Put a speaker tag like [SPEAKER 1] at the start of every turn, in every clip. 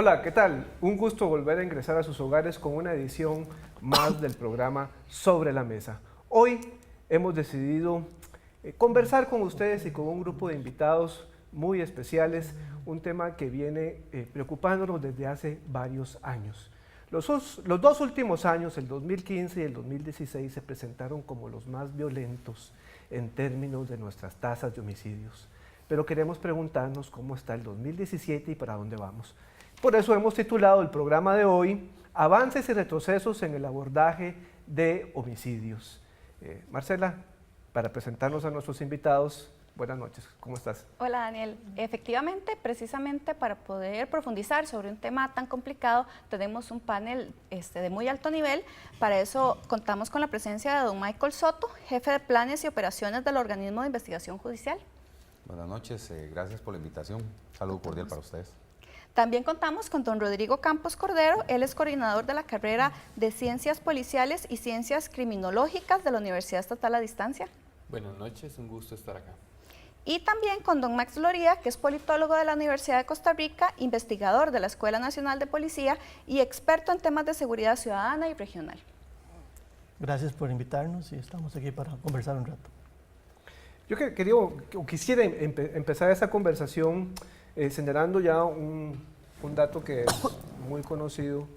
[SPEAKER 1] Hola, ¿qué tal? Un gusto volver a ingresar a sus hogares con una edición más del programa Sobre la Mesa. Hoy hemos decidido conversar con ustedes y con un grupo de invitados muy especiales, un tema que viene preocupándonos desde hace varios años. Los dos últimos años, el 2015 y el 2016, se presentaron como los más violentos en términos de nuestras tasas de homicidios. Pero queremos preguntarnos cómo está el 2017 y para dónde vamos. Por eso hemos titulado el programa de hoy Avances y retrocesos en el abordaje de homicidios. Marcela, para presentarnos a nuestros invitados, buenas noches, ¿cómo estás?
[SPEAKER 2] Hola Daniel, efectivamente, precisamente para poder profundizar sobre un tema tan complicado, tenemos un panel de muy alto nivel. Para eso contamos con la presencia de don Michael Soto, jefe de planes y operaciones del organismo de investigación judicial.
[SPEAKER 3] Buenas noches, gracias por la invitación. Un saludo cordial para ustedes.
[SPEAKER 2] También contamos con don Rodrigo Campos Cordero, él es coordinador de la carrera de Ciencias Policiales y Ciencias Criminológicas de la Universidad Estatal a Distancia.
[SPEAKER 4] Buenas noches, un gusto estar acá.
[SPEAKER 2] Y también con don Max Loría, que es politólogo de la Universidad de Costa Rica, investigador de la Escuela Nacional de Policía y experto en temas de seguridad ciudadana y regional.
[SPEAKER 5] Gracias por invitarnos y estamos aquí para conversar un rato.
[SPEAKER 1] Yo quisiera empezar esta conversación señalando ya un dato que es muy conocido.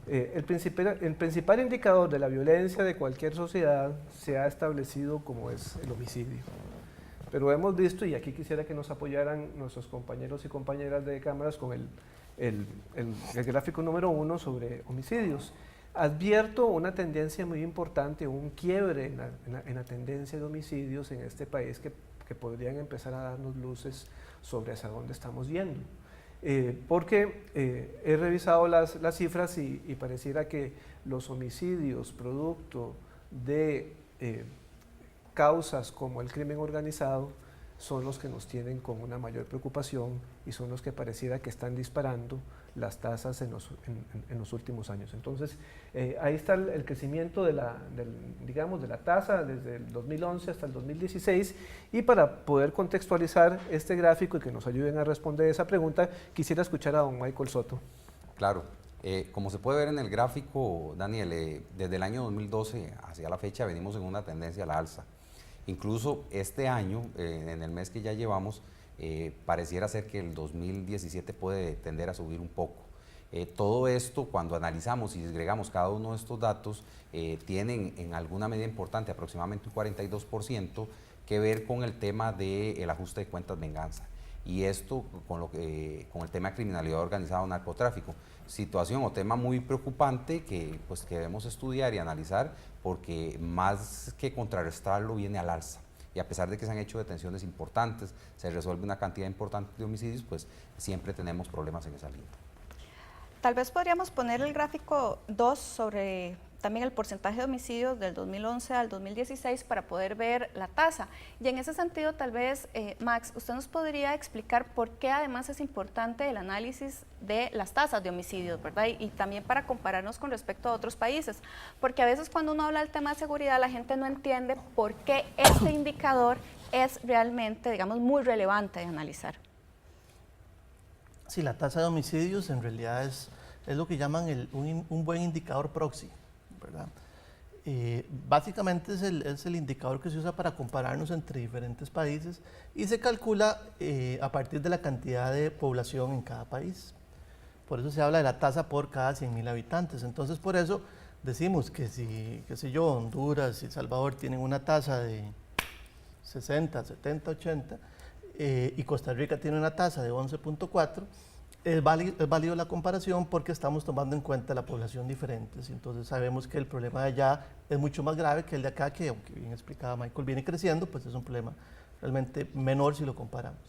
[SPEAKER 1] El principal indicador de la violencia de cualquier sociedad se ha establecido como es el homicidio. Pero hemos visto, y aquí quisiera que nos apoyaran nuestros compañeros y compañeras de cámaras con el gráfico número 1 sobre homicidios. Advierto una tendencia muy importante, un quiebre en la tendencia de homicidios en este país que podrían empezar a darnos luces sobre hacia dónde estamos yendo. Porque he revisado las cifras y pareciera que los homicidios producto de causas como el crimen organizado son los que nos tienen con una mayor preocupación y son los que pareciera que están disparando las tasas en los últimos años. Entonces, ahí está el crecimiento de la tasa desde el 2011 hasta el 2016, y para poder contextualizar este gráfico y que nos ayuden a responder esa pregunta, quisiera escuchar a don Michael Soto.
[SPEAKER 3] Claro, como se puede ver en el gráfico, Daniel, desde el año 2012 hacia la fecha venimos en una tendencia a la alza. Incluso este año, en el mes que ya llevamos, pareciera ser que el 2017 puede tender a subir un poco. Todo esto, cuando analizamos y disgregamos cada uno de estos datos, tienen en alguna medida importante, aproximadamente un 42%, que ver con el tema del ajuste de cuentas venganza. Y esto con el tema de criminalidad organizada o narcotráfico. Situación o tema muy preocupante que debemos estudiar y analizar, porque más que contrarrestarlo viene al alza. Y a pesar de que se han hecho detenciones importantes, se resuelve una cantidad importante de homicidios, pues siempre tenemos problemas en esa línea.
[SPEAKER 2] Tal vez podríamos poner el gráfico 2 sobre también el porcentaje de homicidios del 2011 al 2016 para poder ver la tasa. Y en ese sentido, tal vez, Max, usted nos podría explicar por qué además es importante el análisis de las tasas de homicidios, ¿verdad? Y también para compararnos con respecto a otros países. Porque a veces cuando uno habla del tema de seguridad, la gente no entiende por qué este indicador es realmente, digamos, muy relevante de analizar.
[SPEAKER 5] Sí, la tasa de homicidios en realidad es lo que llaman un buen indicador proxy, ¿verdad? Básicamente es el indicador que se usa para compararnos entre diferentes países y se calcula a partir de la cantidad de población en cada país. Por eso se habla de la tasa por cada 100.000 habitantes. Entonces, por eso decimos que si, qué sé yo, Honduras y El Salvador tienen una tasa de 60, 70, 80 y Costa Rica tiene una tasa de 11.4, es válido la comparación porque estamos tomando en cuenta la población diferente. Entonces sabemos que el problema de allá es mucho más grave que el de acá, que aunque bien explicaba Michael, viene creciendo, pues es un problema realmente menor si lo comparamos.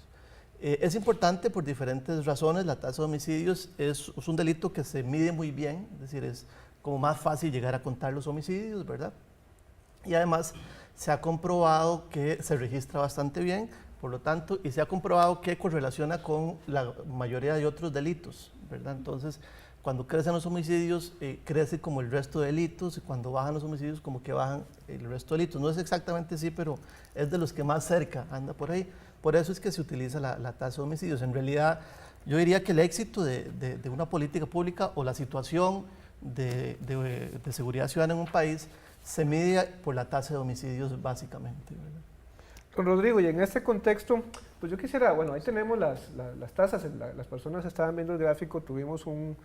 [SPEAKER 5] Es importante por diferentes razones. La tasa de homicidios es un delito que se mide muy bien, es decir, es como más fácil llegar a contar los homicidios, ¿verdad? Y además se ha comprobado que se registra bastante bien, por lo tanto, y se ha comprobado que correlaciona con la mayoría de otros delitos, ¿verdad? Entonces, cuando crecen los homicidios, crece como el resto de delitos, y cuando bajan los homicidios, como que bajan el resto de delitos. No es exactamente así, pero es de los que más cerca anda por ahí. Por eso es que se utiliza la tasa de homicidios. En realidad, Yo diría que el éxito de una política pública o la situación de seguridad ciudadana en un país se mide por la tasa de homicidios básicamente, ¿verdad?
[SPEAKER 1] Don Rodrigo, y en este contexto, pues yo quisiera, bueno, ahí tenemos las tasas, las personas estaban viendo el gráfico, tuvimos un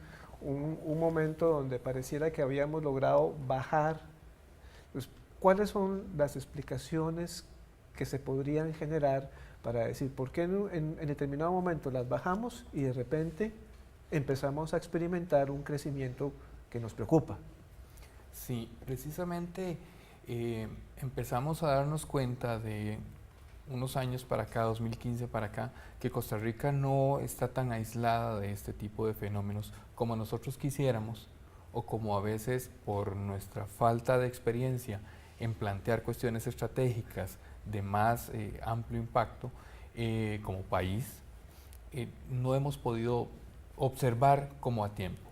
[SPEAKER 1] momento donde pareciera que habíamos logrado bajar. Pues, ¿cuáles son las explicaciones que se podrían generar para decir por qué en determinado momento las bajamos y de repente empezamos a experimentar un crecimiento que nos preocupa?
[SPEAKER 4] Sí, precisamente empezamos a darnos cuenta de unos años para acá, 2015 para acá, que Costa Rica no está tan aislada de este tipo de fenómenos como nosotros quisiéramos o como a veces por nuestra falta de experiencia en plantear cuestiones estratégicas de más amplio impacto como país, no hemos podido observar como a tiempo.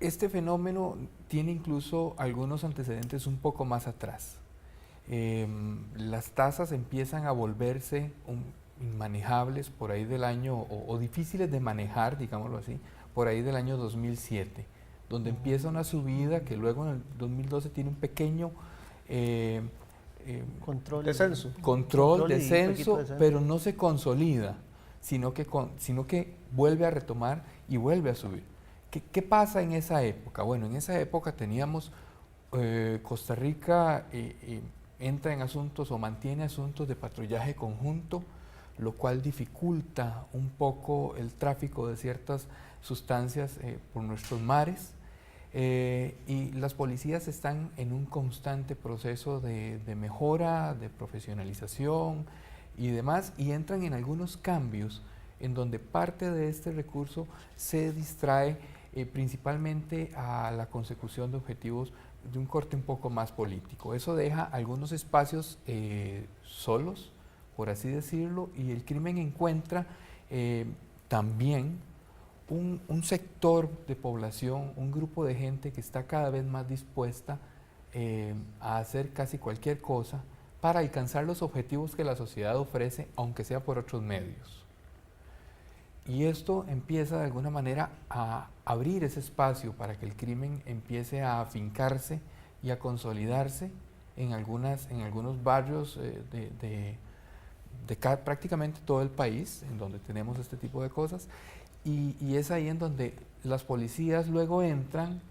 [SPEAKER 4] Este fenómeno tiene incluso algunos antecedentes un poco más atrás. Las tasas empiezan a volverse inmanejables por ahí del año, o difíciles de manejar, digámoslo así, por ahí del año 2007, donde empieza una subida que luego en el 2012 tiene un pequeño
[SPEAKER 1] Descenso.
[SPEAKER 4] control,
[SPEAKER 5] y
[SPEAKER 4] descenso,
[SPEAKER 5] descenso,
[SPEAKER 4] pero no se consolida, sino que vuelve a retomar y vuelve a subir. ¿Qué pasa en esa época? Bueno, en esa época teníamos, Costa Rica entra en asuntos o mantiene asuntos de patrullaje conjunto, lo cual dificulta un poco el tráfico de ciertas sustancias por nuestros mares, y las policías están en un constante proceso de mejora, de profesionalización y demás, y entran en algunos cambios en donde parte de este recurso se distrae principalmente a la consecución de objetivos de un corte un poco más político. Eso deja algunos espacios solos, por así decirlo, y el crimen encuentra también un sector de población, un grupo de gente que está cada vez más dispuesta a hacer casi cualquier cosa para alcanzar los objetivos que la sociedad ofrece, aunque sea por otros medios. Y esto empieza de alguna manera a abrir ese espacio para que el crimen empiece a afincarse y a consolidarse en algunos barrios de prácticamente todo el país, en donde tenemos este tipo de cosas, y es ahí en donde las policías luego entran,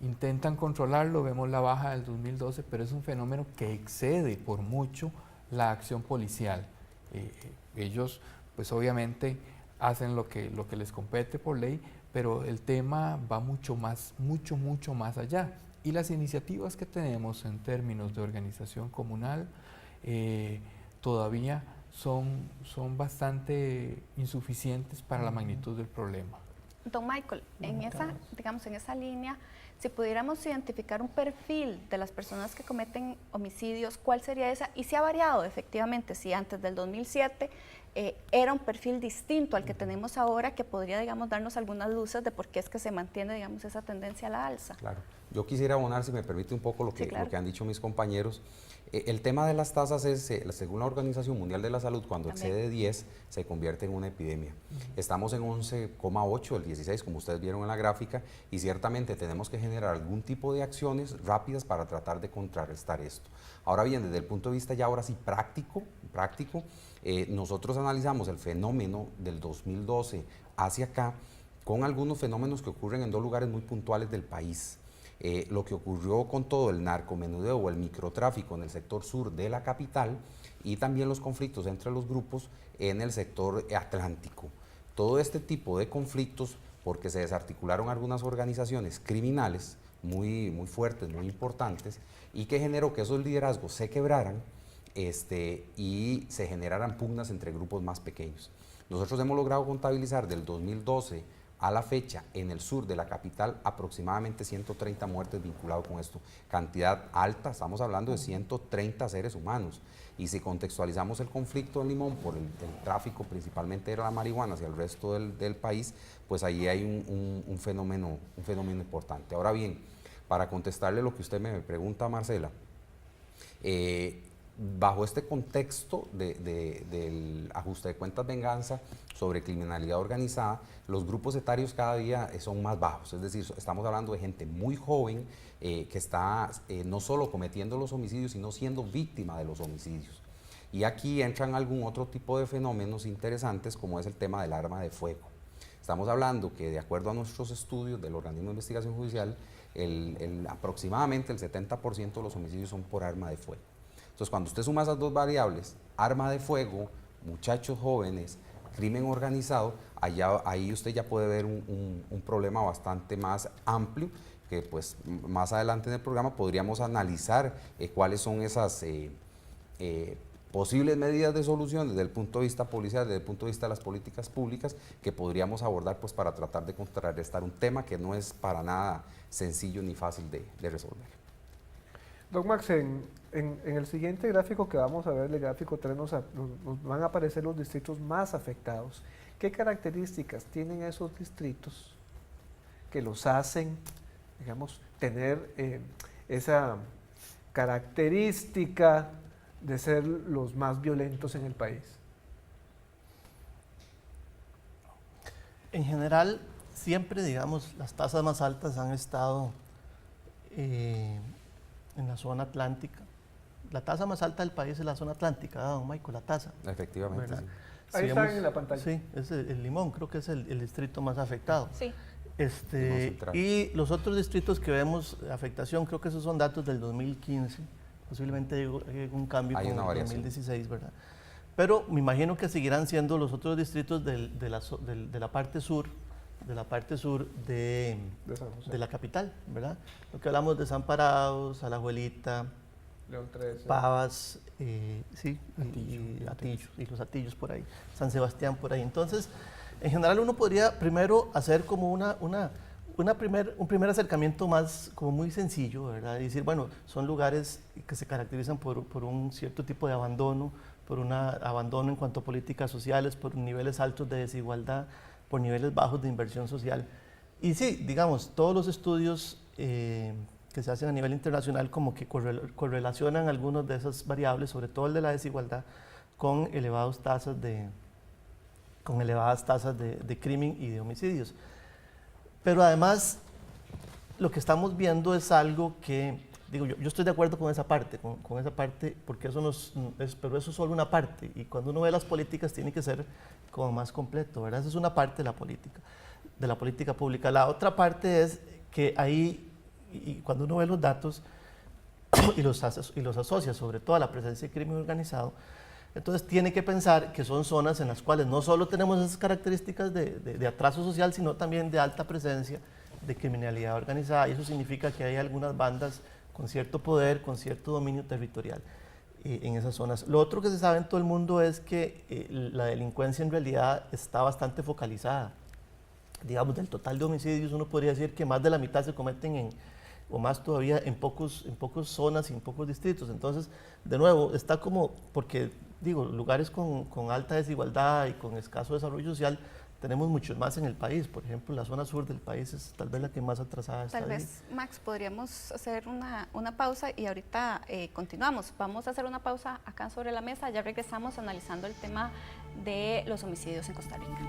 [SPEAKER 4] intentan controlarlo, vemos la baja del 2012, pero es un fenómeno que excede por mucho la acción policial. Ellos, pues obviamente, hacen lo que les compete por ley, pero el tema va mucho más allá. Y las iniciativas que tenemos en términos de organización comunal todavía son bastante insuficientes para la magnitud del problema.
[SPEAKER 2] Don Michael, en esa línea, si pudiéramos identificar un perfil de las personas que cometen homicidios, ¿cuál sería esa? Y si ha variado efectivamente, si antes del 2007 era un perfil distinto al que tenemos ahora, que podría, digamos, darnos algunas luces de por qué es que se mantiene, digamos, esa tendencia a la alza.
[SPEAKER 3] Claro. Yo quisiera abonar, si me permite, un poco lo que,
[SPEAKER 2] Sí, claro.
[SPEAKER 3] lo que han dicho mis compañeros. El tema de las tasas es, según la Organización Mundial de la Salud, cuando
[SPEAKER 2] También.
[SPEAKER 3] excede 10, se convierte en una epidemia. Estamos en 11,8, el 16, como ustedes vieron en la gráfica, y ciertamente tenemos que generar algún tipo de acciones rápidas para tratar de contrarrestar esto. Ahora bien, desde el punto de vista ya ahora sí práctico, nosotros analizamos el fenómeno del 2012 hacia acá con algunos fenómenos que ocurren en dos lugares muy puntuales del país. Lo que ocurrió con todo el narcomenudeo o el microtráfico en el sector sur de la capital y también los conflictos entre los grupos en el sector atlántico. Todo este tipo de conflictos, porque se desarticularon algunas organizaciones criminales muy fuertes, muy importantes, y que generó que esos liderazgos se quebraran y se generaran pugnas entre grupos más pequeños. Nosotros hemos logrado contabilizar del 2012 a la fecha, en el sur de la capital, aproximadamente 130 muertes vinculadas con esto. Cantidad alta, estamos hablando de 130 seres humanos. Y si contextualizamos el conflicto en Limón por el tráfico principalmente de la marihuana hacia el resto del país, pues ahí hay un fenómeno importante. Ahora bien, para contestarle lo que usted me pregunta, Marcela, bajo este contexto del ajuste de cuentas venganza sobre criminalidad organizada, los grupos etarios cada día son más bajos, es decir, estamos hablando de gente muy joven que está no solo cometiendo los homicidios, sino siendo víctima de los homicidios. Y aquí entran algún otro tipo de fenómenos interesantes, como es el tema del arma de fuego. Estamos hablando que, de acuerdo a nuestros estudios del organismo de investigación judicial, aproximadamente el 70% de los homicidios son por arma de fuego. Entonces, cuando usted suma esas dos variables, arma de fuego, muchachos jóvenes, crimen organizado, ahí usted ya puede ver un problema bastante más amplio, que pues más adelante en el programa podríamos analizar cuáles son esas posibles medidas de solución desde el punto de vista policial, desde el punto de vista de las políticas públicas, que podríamos abordar pues para tratar de contrarrestar un tema que no es para nada sencillo ni fácil de resolver.
[SPEAKER 1] Don Max, en el siguiente gráfico que vamos a ver, el gráfico 3, nos van a aparecer los distritos más afectados. ¿Qué características tienen esos distritos que los hacen, digamos, tener esa característica de ser los más violentos en el país?
[SPEAKER 5] En general, siempre, digamos, las tasas más altas han estado en la zona atlántica. La tasa más alta del país es la zona atlántica, don Michael, la tasa.
[SPEAKER 3] Efectivamente,
[SPEAKER 5] ¿verdad?
[SPEAKER 3] sí.
[SPEAKER 1] Ahí
[SPEAKER 5] Si
[SPEAKER 1] está
[SPEAKER 5] vemos-
[SPEAKER 1] en la pantalla.
[SPEAKER 5] Sí, es el Limón, creo que es el distrito más afectado.
[SPEAKER 2] Sí.
[SPEAKER 5] Limón
[SPEAKER 3] Central.
[SPEAKER 5] y los otros distritos que vemos afectación, creo que esos son datos del 2015, posiblemente hay un cambio
[SPEAKER 3] Hay
[SPEAKER 5] con
[SPEAKER 3] una
[SPEAKER 5] el
[SPEAKER 3] variación.
[SPEAKER 5] 2016, ¿verdad? Pero me imagino que seguirán siendo los otros distritos de la parte sur, de
[SPEAKER 1] De San José.
[SPEAKER 5] de la capital, ¿verdad? Lo que hablamos de Desamparados, Alajuelita,
[SPEAKER 1] León 13.
[SPEAKER 5] Pavas, sí,
[SPEAKER 4] Atillo,
[SPEAKER 5] Atillo, y los Atillos por ahí, San Sebastián por ahí. Entonces, en general uno podría primero hacer como un primer acercamiento más como muy sencillo, ¿verdad? Y decir, bueno, son lugares que se caracterizan por un cierto tipo de abandono, por un abandono en cuanto a políticas sociales, por niveles altos de desigualdad, por niveles bajos de inversión social. Y sí, digamos, todos los estudios que se hacen a nivel internacional como que correlacionan algunas de esas variables, sobre todo el de la desigualdad, con elevadas tasas de crimen y de homicidios. Pero además, lo que estamos viendo es algo que, digo, yo estoy de acuerdo con esa parte, porque pero eso es solo una parte, y cuando uno ve las políticas tiene que ser como más completo, ¿verdad? Esa es una parte de la política pública. La otra parte es que ahí, y cuando uno ve los datos y los asocia sobre todo a la presencia de crimen organizado, entonces tiene que pensar que son zonas en las cuales no solo tenemos esas características de atraso social, sino también de alta presencia de criminalidad organizada, y eso significa que hay algunas bandas con cierto poder, con cierto dominio territorial en esas zonas. Lo otro que se sabe en todo el mundo es que la delincuencia en realidad está bastante focalizada. Digamos, del total de homicidios uno podría decir que más de la mitad se cometen o más todavía en pocas zonas y en pocos distritos. Entonces, de nuevo, está como, porque digo, lugares con alta desigualdad y con escaso desarrollo social, tenemos muchos más en el país. Por ejemplo, la zona sur del país es tal vez la que más atrasada está.
[SPEAKER 2] Tal vez, Max, podríamos hacer una pausa y ahorita continuamos. Vamos a hacer una pausa acá sobre la mesa, ya regresamos analizando el tema de los homicidios en Costa Rica.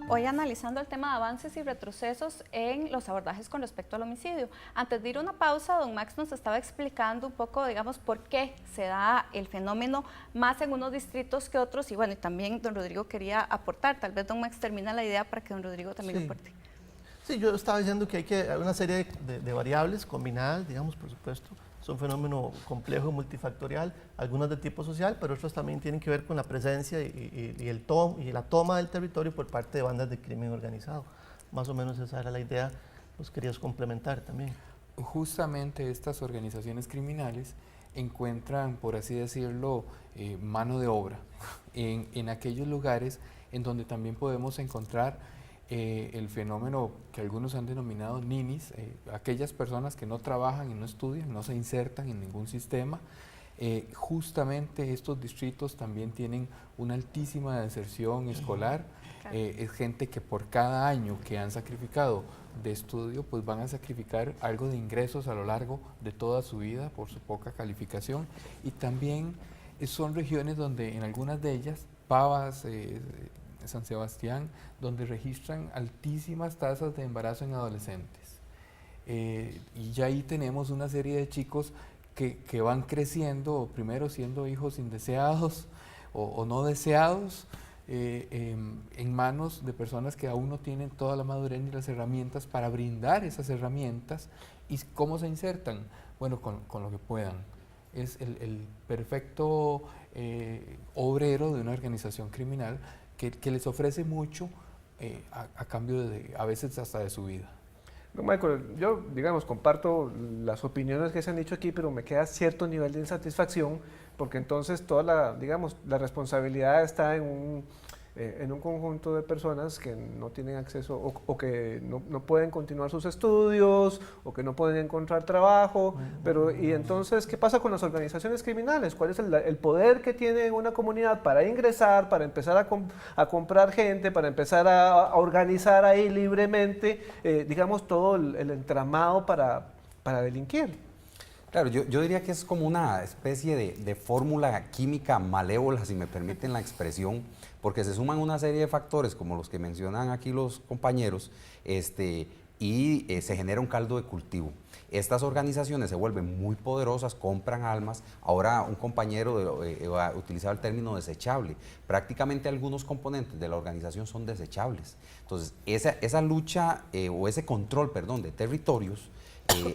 [SPEAKER 2] Hoy analizando el tema de avances y retrocesos en los abordajes con respecto al homicidio. Antes de ir a una pausa, don Max nos estaba explicando un poco, digamos, por qué se da el fenómeno más en unos distritos que otros. Y bueno, y también don Rodrigo quería aportar. Tal vez don Max termina la idea para que don Rodrigo también
[SPEAKER 5] Sí.
[SPEAKER 2] aporte.
[SPEAKER 5] Sí, yo estaba diciendo que hay una serie de variables combinadas, digamos, por supuesto. Es un fenómeno complejo, multifactorial, algunas de tipo social, pero otras también tienen que ver con la presencia y la toma del territorio por parte de bandas de crimen organizado. Más o menos esa era la idea, los querías complementar también.
[SPEAKER 4] Justamente estas organizaciones criminales encuentran, por así decirlo, mano de obra en aquellos lugares en donde también podemos encontrar el fenómeno que algunos han denominado ninis, aquellas personas que no trabajan y no estudian, no se insertan en ningún sistema. Justamente estos distritos también tienen una altísima deserción escolar.
[SPEAKER 2] Claro.
[SPEAKER 4] Es gente que por cada año que han sacrificado de estudio, pues van a sacrificar algo de ingresos a lo largo de toda su vida por su poca calificación. Y también son regiones donde en algunas de ellas, Pavas, San Sebastián, donde registran altísimas tasas de embarazo en adolescentes. Y ya ahí tenemos una serie de chicos que van creciendo, primero siendo hijos indeseados o no deseados, en manos de personas que aún no tienen toda la madurez ni las herramientas para brindar esas herramientas. ¿Y cómo se insertan? Bueno, con lo que puedan. Es el perfecto obrero de una organización criminal que les ofrece mucho a cambio a veces hasta de su vida.
[SPEAKER 1] No, Michael, yo, digamos, comparto las opiniones que se han dicho aquí, pero me queda cierto nivel de insatisfacción, porque entonces toda la, digamos, la responsabilidad está en un conjunto de personas que no tienen acceso o que no pueden continuar sus estudios o que no pueden encontrar trabajo. Pero, y entonces, ¿qué pasa con las organizaciones criminales? ¿Cuál es el poder que tiene una comunidad para ingresar, para empezar a comprar gente, para empezar a organizar ahí libremente, digamos, todo el entramado para delinquir?
[SPEAKER 3] Claro, yo diría que es como una especie de fórmula química malévola, si me permiten la expresión, porque se suman una serie de factores, como los que mencionan aquí los compañeros, y se genera un caldo de cultivo. Estas organizaciones se vuelven muy poderosas, compran almas. Ahora un compañero utilizaba el término desechable. Prácticamente algunos componentes de la organización son desechables. Entonces, esa lucha o ese control, perdón, de territorios,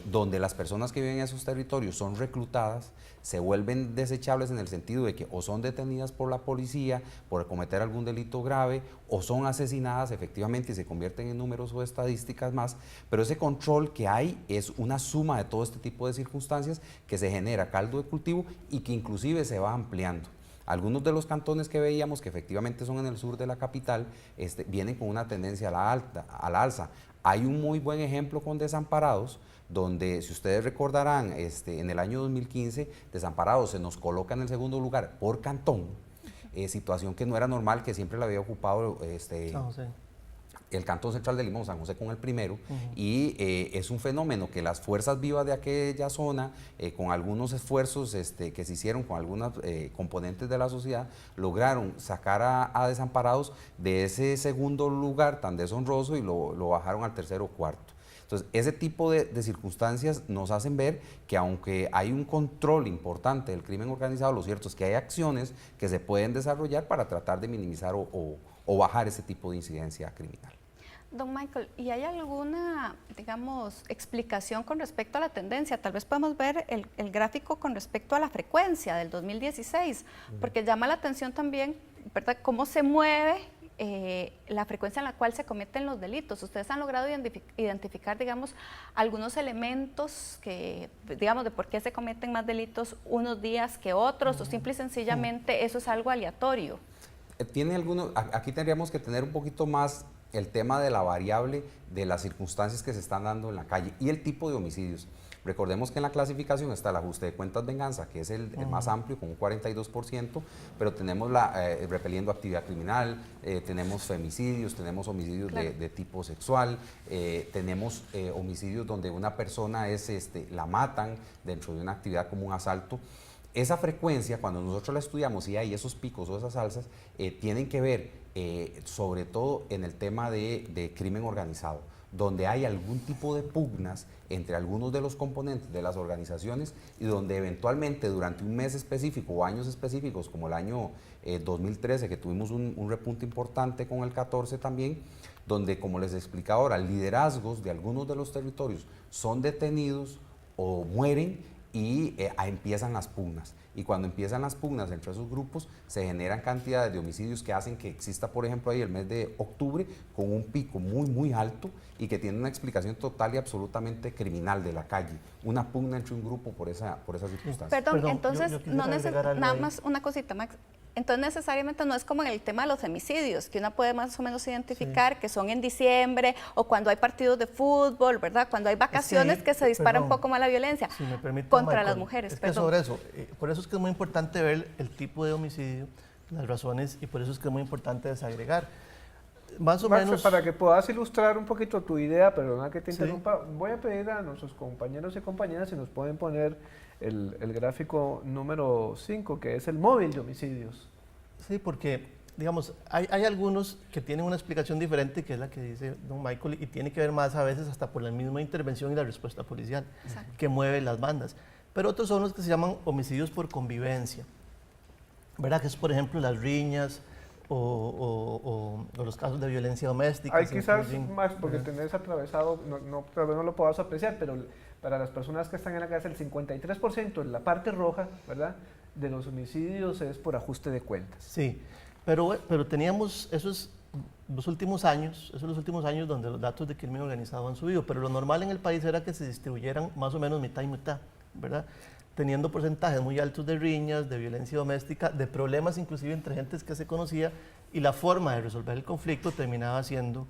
[SPEAKER 3] donde las personas que viven en esos territorios son reclutadas, se vuelven desechables en el sentido de que o son detenidas por la policía por cometer algún delito grave o son asesinadas efectivamente y se convierten en números o estadísticas más, pero ese control que hay es una suma de todo este tipo de circunstancias que se genera caldo de cultivo y que inclusive se va ampliando. Algunos de los cantones que veíamos, que efectivamente son en el sur de la capital, vienen con una tendencia a la alza. Hay un muy buen ejemplo con Desamparados, donde, si ustedes recordarán, en el año 2015, Desamparados se nos coloca en el segundo lugar por cantón, situación que no era normal, que siempre la había ocupado
[SPEAKER 5] San José.
[SPEAKER 3] el Cantón Central de Limón, San José con el primero, y es un fenómeno que las fuerzas vivas de aquella zona, con algunos esfuerzos que se hicieron con algunas componentes de la sociedad, lograron sacar a Desamparados de ese segundo lugar tan deshonroso y lo bajaron al tercero o cuarto. Entonces, ese tipo de circunstancias nos hacen ver que aunque hay un control importante del crimen organizado, lo cierto es que hay acciones que se pueden desarrollar para tratar de minimizar o bajar ese tipo de incidencia criminal.
[SPEAKER 2] Don Michael, ¿y hay alguna, digamos, explicación con respecto a la tendencia? Tal vez podemos ver el gráfico con respecto a la frecuencia del 2016, porque llama la atención también, ¿verdad?, cómo se mueve la frecuencia en la cual se cometen los delitos. Ustedes han logrado identificar, digamos, algunos elementos que, digamos, de por qué se cometen más delitos unos días que otros, o simple y sencillamente eso es algo aleatorio.
[SPEAKER 3] Aquí tendríamos que tener un poquito más el tema de la variable de las circunstancias que se están dando en la calle y el tipo de homicidios. Recordemos que en la clasificación está el ajuste de cuentas venganza, que es el más amplio, con un 42%, pero tenemos repeliendo actividad criminal, tenemos femicidios, tenemos homicidios de tipo sexual, tenemos homicidios donde una persona la matan dentro de una actividad como un asalto. Esa frecuencia, cuando nosotros la estudiamos y hay esos picos o esas alzas, tienen que ver sobre todo en el tema de crimen organizado, donde hay algún tipo de pugnas entre algunos de los componentes de las organizaciones y donde eventualmente durante un mes específico o años específicos, como el año 2013, que tuvimos un repunte importante con el 14 también, donde, como les explicaba ahora, liderazgos de algunos de los territorios son detenidos o mueren y empiezan las pugnas. Y cuando empiezan las pugnas entre esos grupos, se generan cantidades de homicidios que hacen que exista, por ejemplo, ahí el mes de octubre con un pico muy, muy alto y que tiene una explicación total y absolutamente criminal de la calle. Una pugna entre un grupo por esa circunstancia.
[SPEAKER 2] Perdón,
[SPEAKER 5] Perdón,
[SPEAKER 2] entonces,
[SPEAKER 5] yo quisiera agregar algo
[SPEAKER 2] nada
[SPEAKER 5] ahí.
[SPEAKER 2] más una cosita, Max. Entonces necesariamente no es como en el tema de los femicidios, que uno puede más o menos identificar que son en diciembre o cuando hay partidos de fútbol, ¿verdad? Cuando hay vacaciones que se dispara un poco más la violencia
[SPEAKER 5] si me permite,
[SPEAKER 2] contra
[SPEAKER 5] Michael,
[SPEAKER 2] las mujeres.
[SPEAKER 5] Es que sobre eso, por eso es que es muy importante ver el tipo de homicidio, las razones, y por eso es que es muy importante desagregar. Más o
[SPEAKER 1] Max,
[SPEAKER 5] menos...
[SPEAKER 1] para que puedas ilustrar un poquito tu idea, perdona que te
[SPEAKER 5] Sí.
[SPEAKER 1] interrumpa, voy a pedir a nuestros compañeros y compañeras si nos pueden poner el gráfico número 5, que es el móvil de homicidios.
[SPEAKER 5] Sí, porque, digamos, hay algunos que tienen una explicación diferente, que es la que dice don Michael, y tiene que ver más a veces hasta por la misma intervención y la respuesta policial, que mueve las bandas. Pero otros son los que se llaman homicidios por convivencia, ¿verdad? Que es, por ejemplo, las riñas o los casos de violencia doméstica.
[SPEAKER 1] Hay quizás más, porque tenés atravesado, tal vez no lo puedas apreciar, pero para las personas que están en la casa, el 53% en la parte roja, ¿verdad?, de los homicidios es por ajuste de cuentas.
[SPEAKER 5] Sí, pero teníamos esos los últimos años donde los datos de crimen organizado han subido, pero lo normal en el país era que se distribuyeran más o menos mitad y mitad, ¿verdad? Teniendo porcentajes muy altos de riñas, de violencia doméstica, de problemas inclusive entre gentes que se conocía, y la forma de resolver el conflicto terminaba siendo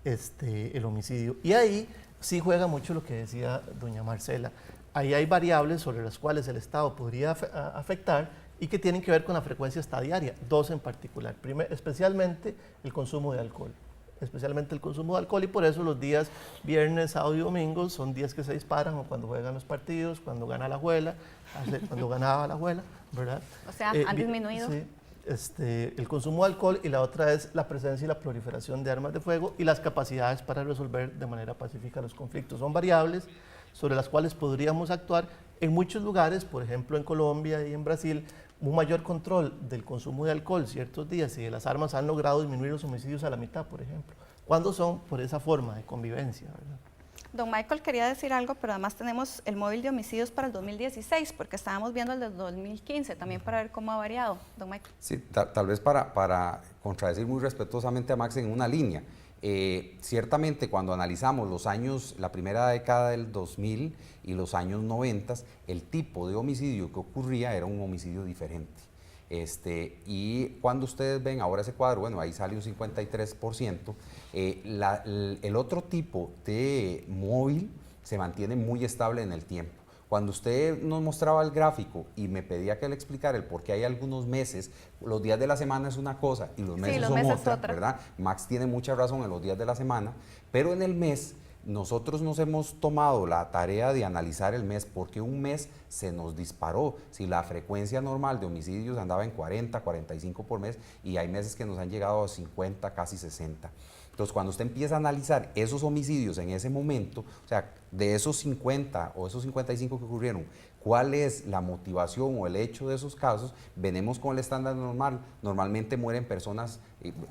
[SPEAKER 5] el homicidio. Y ahí sí juega mucho lo que decía doña Marcela. Ahí hay variables sobre las cuales el Estado podría afectar y que tienen que ver con la frecuencia estadiaria, dos en particular. Especialmente el consumo de alcohol. Especialmente el consumo de alcohol, y por eso los días viernes, sábado y domingo son días que se disparan, o cuando juegan los partidos, cuando gana la abuela, cuando ganaba la abuela, ¿verdad?
[SPEAKER 2] O sea, han disminuido.
[SPEAKER 5] Sí, el consumo de alcohol, y la otra es la presencia y la proliferación de armas de fuego y las capacidades para resolver de manera pacífica los conflictos. Son variables sobre las cuales podríamos actuar. En muchos lugares, por ejemplo en Colombia y en Brasil, un mayor control del consumo de alcohol ciertos días y de las armas han logrado disminuir los homicidios a la mitad, por ejemplo, cuando son por esa forma de convivencia, ¿verdad?
[SPEAKER 2] Don Michael quería decir algo, pero además tenemos el móvil de homicidios para el 2016, porque estábamos viendo el del 2015, también para ver cómo ha variado. Don Michael.
[SPEAKER 3] Sí, tal vez para contradecir muy respetuosamente a Max en una línea. Ciertamente cuando analizamos los años, la primera década del 2000 y los años 90, el tipo de homicidio que ocurría era un homicidio diferente. Y cuando ustedes ven ahora ese cuadro, bueno, ahí sale un 53%, el otro tipo de móvil se mantiene muy estable en el tiempo. Cuando usted nos mostraba el gráfico y me pedía que le explicara el por qué hay algunos meses, los días de la semana es una cosa y los meses son otra, ¿verdad? Max tiene mucha razón en los días de la semana, pero en el mes nosotros nos hemos tomado la tarea de analizar el mes, porque un mes se nos disparó. Si la frecuencia normal de homicidios andaba en 40, 45 por mes, y hay meses que nos han llegado a 50, casi 60. Entonces, cuando usted empieza a analizar esos homicidios en ese momento, o sea, de esos 50 o esos 55 que ocurrieron, ¿cuál es la motivación o el hecho de esos casos? Venimos con el estándar normal. Normalmente mueren personas,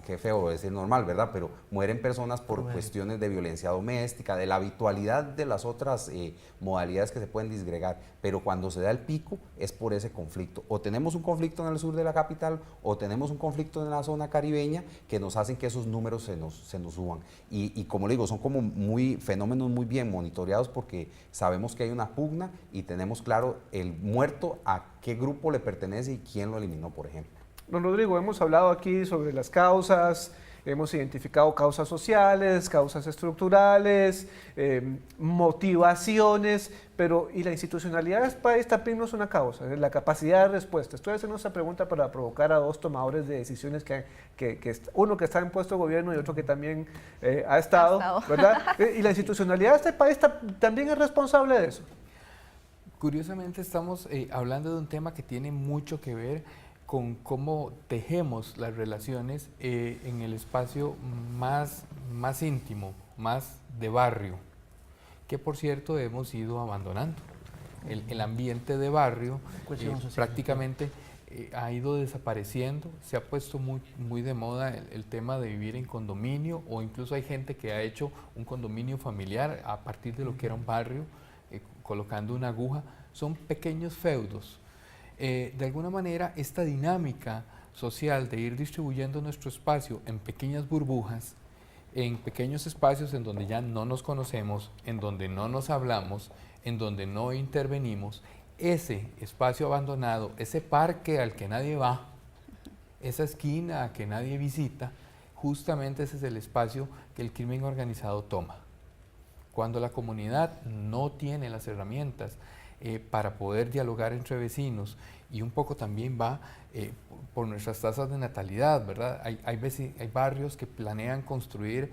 [SPEAKER 3] qué feo decir normal, ¿verdad? Pero mueren personas por cuestiones de violencia doméstica, de la habitualidad de las otras modalidades que se pueden disgregar. Pero cuando se da el pico es por ese conflicto. O tenemos un conflicto en el sur de la capital, o tenemos un conflicto en la zona caribeña que nos hacen que esos números se nos suban. Y como le digo, son como fenómenos muy bien monitoreados, porque sabemos que hay una pugna y tenemos claro el muerto a qué grupo le pertenece y quién lo eliminó, por ejemplo.
[SPEAKER 1] Don Rodrigo, hemos hablado aquí sobre las causas, hemos identificado causas sociales, causas estructurales, motivaciones, pero ¿y la institucionalidad del país también no es una causa? La capacidad de respuesta. Estoy haciendo esta pregunta para provocar a dos tomadores de decisiones, uno que está en puesto de gobierno y otro que también ha estado, ¿verdad? ¿Y la institucionalidad de este país también es responsable de eso?
[SPEAKER 4] Curiosamente estamos hablando de un tema que tiene mucho que ver con cómo tejemos las relaciones en el espacio más íntimo, más de barrio, que por cierto hemos ido abandonando. El ambiente de barrio prácticamente ha ido desapareciendo. Se ha puesto muy de moda el tema de vivir en condominio, o incluso hay gente que ha hecho un condominio familiar a partir de lo que era un barrio, colocando una aguja. Son pequeños feudos. De alguna manera, esta dinámica social de ir distribuyendo nuestro espacio en pequeñas burbujas, en pequeños espacios en donde ya no nos conocemos, en donde no nos hablamos, en donde no intervenimos, ese espacio abandonado, ese parque al que nadie va, esa esquina que nadie visita, justamente ese es el espacio que el crimen organizado toma. Cuando la comunidad no tiene las herramientas para poder dialogar entre vecinos, y un poco también va por nuestras tasas de natalidad, ¿verdad? Hay barrios que planean construir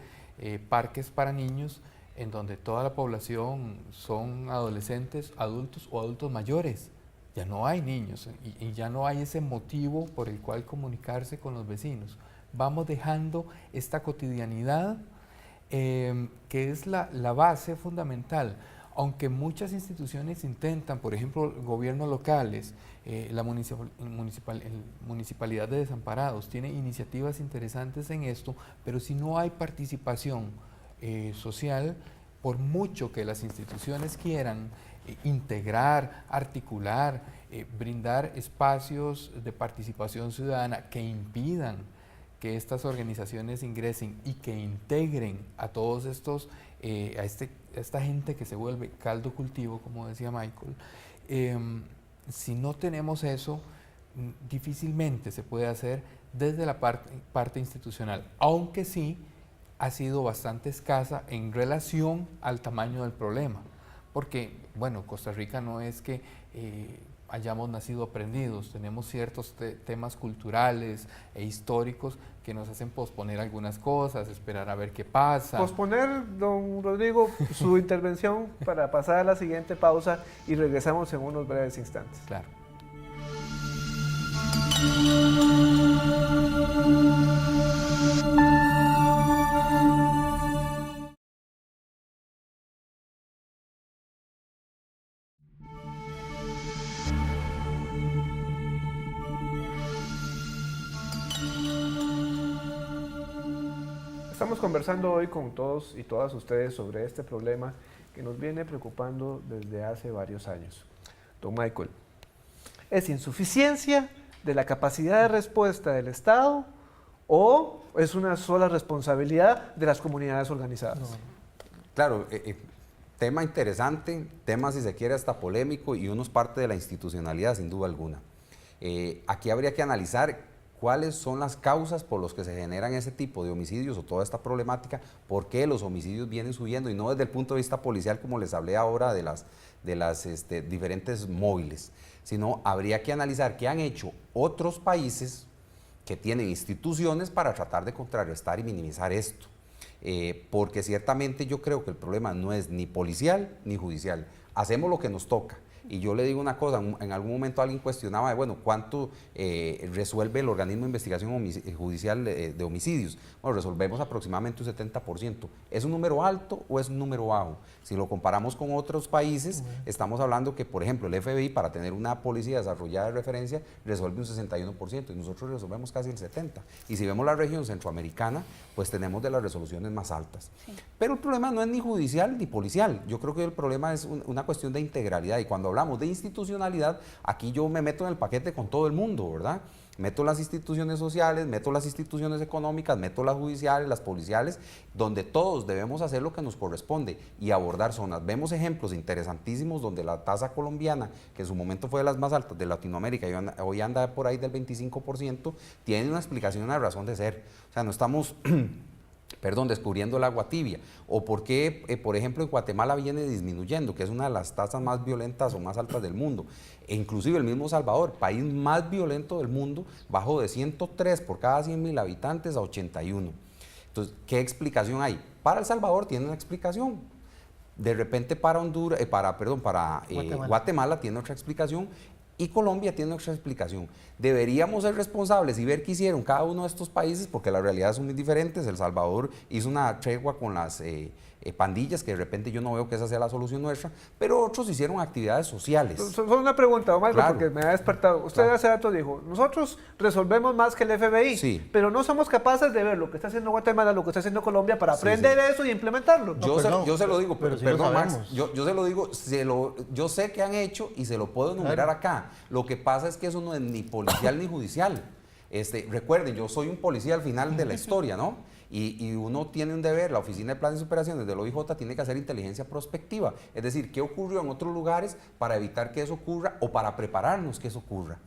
[SPEAKER 4] parques para niños en donde toda la población son adolescentes, adultos o adultos mayores. Ya no hay niños y ya no hay ese motivo por el cual comunicarse con los vecinos. Vamos dejando esta cotidianidad que es la base fundamental. Aunque muchas instituciones intentan, por ejemplo, gobiernos locales, la Municipalidad de Desamparados tiene iniciativas interesantes en esto, pero si no hay participación social, por mucho que las instituciones quieran integrar, articular, brindar espacios de participación ciudadana que impidan que estas organizaciones ingresen y que integren a todos estos, a esta gente que se vuelve caldo cultivo, como decía Michael, si no tenemos eso, difícilmente se puede hacer desde la parte institucional, aunque sí ha sido bastante escasa en relación al tamaño del problema, porque, bueno, Costa Rica no es que hayamos nacido aprendidos, tenemos ciertos temas culturales e históricos que nos hacen posponer algunas cosas, esperar a ver qué pasa.
[SPEAKER 1] Posponer, don Rodrigo, su intervención para pasar a la siguiente pausa y regresamos en unos breves instantes.
[SPEAKER 4] Claro.
[SPEAKER 1] Estamos conversando hoy con todos y todas ustedes sobre este problema que nos viene preocupando desde hace varios años. Don Michael, ¿es insuficiencia de la capacidad de respuesta del Estado o es una sola responsabilidad de las comunidades organizadas?
[SPEAKER 5] No.
[SPEAKER 3] Claro, tema interesante, tema si se quiere hasta polémico y uno es parte de la institucionalidad sin duda alguna. Aquí habría que analizar cuáles son las causas por las que se generan ese tipo de homicidios o toda esta problemática, por qué los homicidios vienen subiendo y no desde el punto de vista policial como les hablé ahora de las diferentes móviles, sino habría que analizar qué han hecho otros países que tienen instituciones para tratar de contrarrestar y minimizar esto. Porque ciertamente yo creo que el problema no es ni policial ni judicial, hacemos lo que nos toca. Y yo le digo una cosa, en algún momento alguien cuestionaba, bueno, ¿cuánto resuelve el organismo de investigación judicial de homicidios? Bueno, resolvemos aproximadamente un 70%. ¿Es un número alto o es un número bajo? Si lo comparamos con otros países, estamos hablando que, por ejemplo, el FBI, para tener una policía desarrollada de referencia, resuelve un 61% y nosotros resolvemos casi el 70%. Y si vemos la región centroamericana, pues tenemos de las resoluciones más altas. Sí. Pero el problema no es ni judicial ni policial. Yo creo que el problema es una cuestión de integralidad. Y cuando hablamos de institucionalidad, aquí yo me meto en el paquete con todo el mundo, ¿verdad? Meto las instituciones sociales, meto las instituciones económicas, meto las judiciales, las policiales, donde todos debemos hacer lo que nos corresponde y abordar zonas. Vemos ejemplos interesantísimos donde la tasa colombiana, que en su momento fue de las más altas de Latinoamérica y hoy anda por ahí del 25%, tiene una explicación, una razón de ser. O sea, no estamos descubriendo el agua tibia, o por qué, por ejemplo, en Guatemala viene disminuyendo, que es una de las tasas más violentas o más altas del mundo, e inclusive el mismo Salvador, país más violento del mundo, bajó de 103 por cada 100.000 habitantes a 81. Entonces, ¿qué explicación hay? Para El Salvador tiene una explicación, de repente para Guatemala tiene otra explicación, y Colombia tiene otra explicación. Deberíamos ser responsables y ver qué hicieron cada uno de estos países, porque las realidades son muy diferentes. El Salvador hizo una tregua con las pandillas, que de repente yo no veo que esa sea la solución nuestra, pero otros hicieron actividades sociales.
[SPEAKER 1] Solo una pregunta, Omar, claro, porque me ha despertado. Usted hace rato dijo, nosotros resolvemos más que el FBI,
[SPEAKER 3] sí,
[SPEAKER 1] pero no somos capaces de ver lo que está haciendo Guatemala, lo que está haciendo Colombia para aprender eso y implementarlo.
[SPEAKER 3] Yo se lo digo,
[SPEAKER 5] pero
[SPEAKER 3] perdón, Max, yo se lo digo, yo sé que han hecho y se lo puedo enumerar acá. Lo que pasa es que eso no es ni policial ni judicial. Recuerden, yo soy un policía al final de la historia, ¿no? Y uno tiene un deber, la Oficina de Planes y Operaciones del OIJ tiene que hacer inteligencia prospectiva, es decir, qué ocurrió en otros lugares para evitar que eso ocurra o para prepararnos que eso ocurra.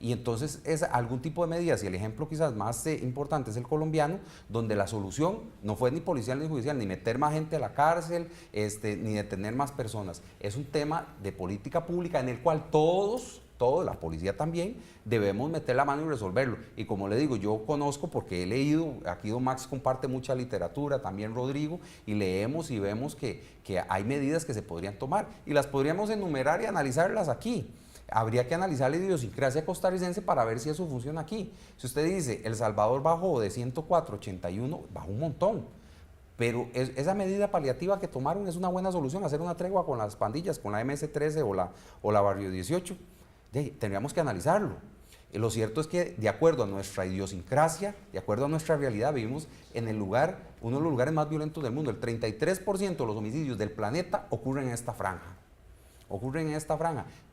[SPEAKER 3] Y entonces es algún tipo de medidas, y el ejemplo quizás más importante es el colombiano, donde la solución no fue ni policial ni judicial, ni meter más gente a la cárcel, ni detener más personas. Es un tema de política pública en el cual todos, la policía también, debemos meter la mano y resolverlo. Y como le digo, yo conozco porque he leído, aquí don Max comparte mucha literatura, también Rodrigo, y leemos y vemos que hay medidas que se podrían tomar, y las podríamos enumerar y analizarlas aquí. Habría que analizar la idiosincrasia costarricense para ver si eso funciona aquí. Si usted dice, El Salvador bajó de 104 a 81, bajó un montón. Pero esa medida paliativa que tomaron es una buena solución, hacer una tregua con las pandillas, con la MS-13 o la Barrio 18. Tendríamos que analizarlo. Lo cierto es que, de acuerdo a nuestra idiosincrasia, de acuerdo a nuestra realidad, vivimos en el lugar, uno de los lugares más violentos del mundo. El 33% de los homicidios del planeta ocurren en esta franja.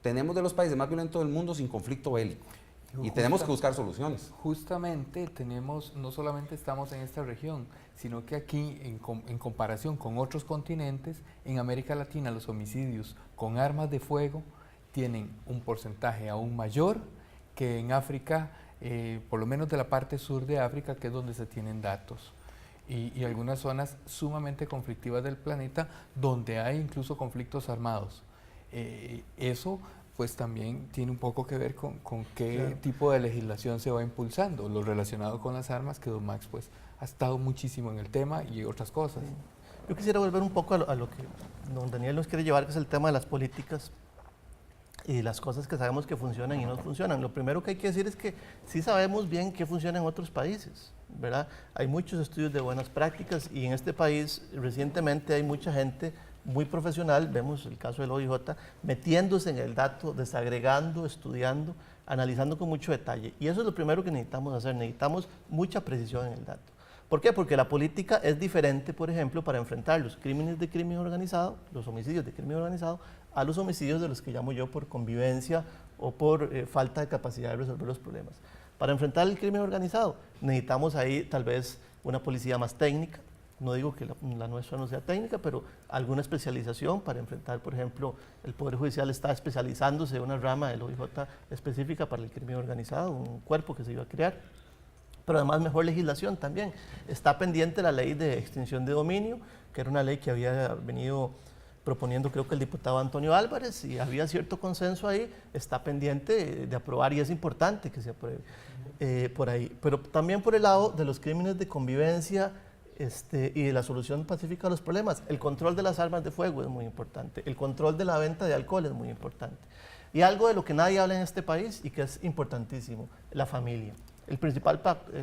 [SPEAKER 3] Tenemos de los países más violentos del mundo sin conflicto bélico. Y tenemos que buscar soluciones.
[SPEAKER 4] Justamente no solamente estamos en esta región, sino que aquí, en comparación con otros continentes, en América Latina los homicidios con armas de fuego tienen un porcentaje aún mayor que en África, por lo menos de la parte sur de África, que es donde se tienen datos. Y algunas zonas sumamente conflictivas del planeta, donde hay incluso conflictos armados. Eso pues también tiene un poco que ver con qué tipo de legislación se va impulsando, lo relacionado con las armas, que don Max pues ha estado muchísimo en el tema y otras cosas.
[SPEAKER 5] Sí. Yo quisiera volver un poco a lo que don Daniel nos quiere llevar, que es el tema de las políticas y las cosas que sabemos que funcionan y no funcionan. Lo primero que hay que decir es que sí sabemos bien qué funciona en otros países, ¿verdad? Hay muchos estudios de buenas prácticas y en este país recientemente hay mucha gente muy profesional, vemos el caso del OIJ, metiéndose en el dato, desagregando, estudiando, analizando con mucho detalle. Y eso es lo primero que necesitamos hacer, necesitamos mucha precisión en el dato. ¿Por qué? Porque la política es diferente, por ejemplo, para enfrentar los crímenes de crimen organizado, los homicidios de crimen organizado, a los homicidios de los que llamo yo por convivencia o por falta de capacidad de resolver los problemas. Para enfrentar el crimen organizado necesitamos ahí tal vez una policía más técnica. No digo que la nuestra no sea técnica, pero alguna especialización para enfrentar, por ejemplo, el Poder Judicial está especializándose en una rama del OIJ específica para el crimen organizado, un cuerpo que se iba a crear. Pero además mejor legislación también. Está pendiente la ley de extinción de dominio, que era una ley que había venido proponiendo creo que el diputado Antonio Álvarez, y había cierto consenso ahí, está pendiente de aprobar y es importante que se apruebe por ahí. Pero también por el lado de los crímenes de convivencia, y de la solución pacífica a los problemas. El control de las armas de fuego es muy importante, el control de la venta de alcohol es muy importante. Y algo de lo que nadie habla en este país y que es importantísimo, la familia. El principal